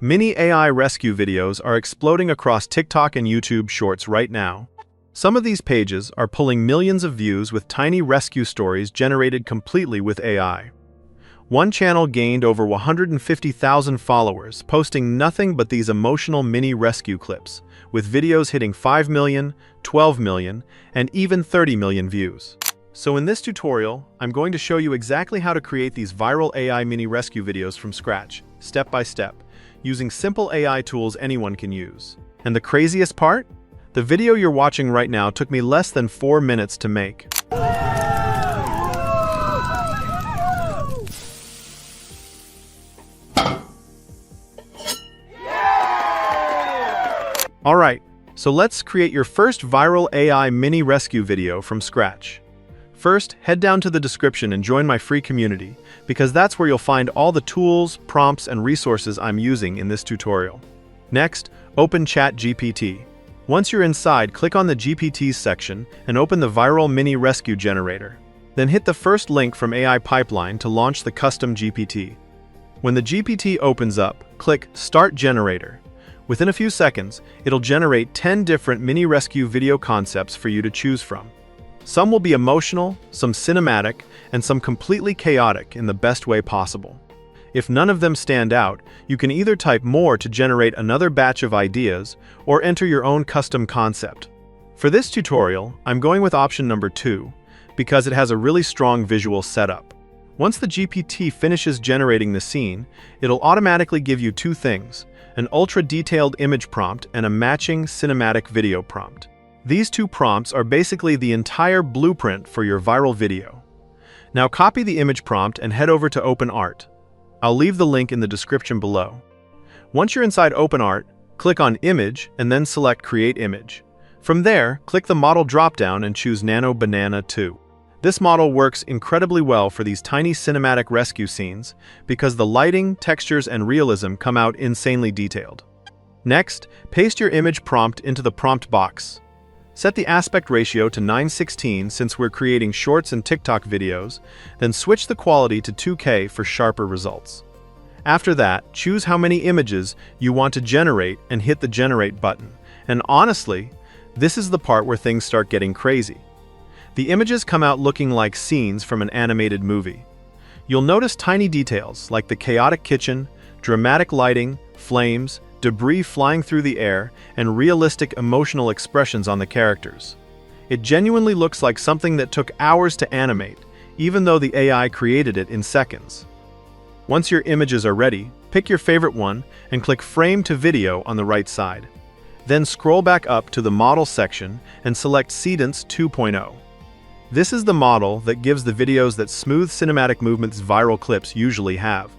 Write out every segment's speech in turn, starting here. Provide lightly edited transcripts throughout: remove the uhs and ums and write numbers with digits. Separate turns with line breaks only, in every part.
Mini AI rescue videos are exploding across TikTok and YouTube Shorts right now. Some of these pages are pulling millions of views with tiny rescue stories generated completely with AI. One channel gained over 150,000 followers, posting nothing but these emotional mini rescue clips, with videos hitting 5 million, 12 million, and even 30 million views. So in this tutorial, I'm going to show you exactly how to create these viral AI mini rescue videos from scratch, step by step, using simple AI tools anyone can use. And the craziest part? The video you're watching right now took me less than 4 minutes to make. Alright, so let's create your first viral AI mini rescue video from scratch. First, head down to the description and join my free community, because that's where you'll find all the tools, prompts, and resources I'm using in this tutorial. Next, open ChatGPT. Once you're inside, click on the GPTs section and open the Viral Mini Rescue Generator. Then hit the first link from AI Pipeline to launch the custom GPT. When the GPT opens up, click Start Generator. Within a few seconds, it'll generate 10 different mini rescue video concepts for you to choose from. Some will be emotional, some cinematic, and some completely chaotic in the best way possible. If none of them stand out, you can either type more to generate another batch of ideas or enter your own custom concept. For this tutorial, I'm going with option number 2 because it has a really strong visual setup. Once the GPT finishes generating the scene, it'll automatically give you two things: an ultra-detailed image prompt and a matching cinematic video prompt. These two prompts are basically the entire blueprint for your viral video. Now copy the image prompt and head over to OpenArt. I'll leave the link in the description below. Once you're inside OpenArt, click on Image and then select Create Image. From there, click the Model dropdown and choose Nano Banana 2. This model works incredibly well for these tiny cinematic rescue scenes because the lighting, textures, and realism come out insanely detailed. Next, paste your image prompt into the prompt box. Set the aspect ratio to 9:16 since we're creating shorts and TikTok videos, then switch the quality to 2K for sharper results. After that, choose how many images you want to generate and hit the Generate button. And honestly, this is the part where things start getting crazy. The images come out looking like scenes from an animated movie. You'll notice tiny details like the chaotic kitchen, dramatic lighting, flames, debris flying through the air, and realistic emotional expressions on the characters. It genuinely looks like something that took hours to animate, even though the AI created it in seconds. Once your images are ready, pick your favorite one and click Frame to Video on the right side. Then scroll back up to the Model section and select Seedance 2.0. This is the model that gives the videos that smooth cinematic movements viral clips usually have.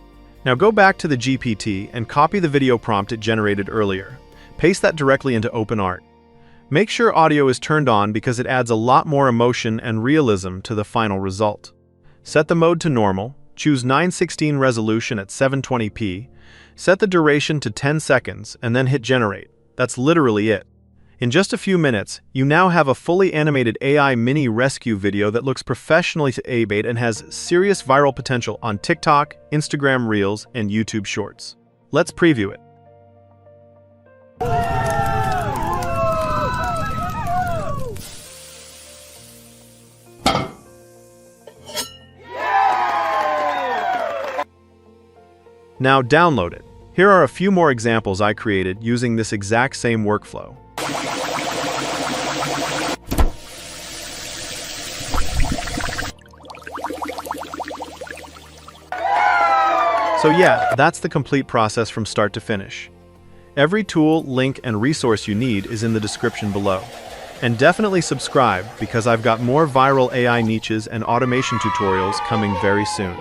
Now go back to the GPT and copy the video prompt it generated earlier. Paste that directly into OpenArt. Make sure audio is turned on because it adds a lot more emotion and realism to the final result. Set the mode to normal, choose 9:16 resolution at 720p, set the duration to 10 seconds, and then hit Generate. That's literally it. In just a few minutes, you now have a fully animated AI mini rescue video that looks professionally to A-bait and has serious viral potential on TikTok, Instagram Reels, and YouTube Shorts. Let's preview it. Now download it. Here are a few more examples I created using this exact same workflow. So yeah, that's the complete process from start to finish. Every tool, link, and resource you need is in the description below. And definitely subscribe because I've got more viral AI niches and automation tutorials coming very soon.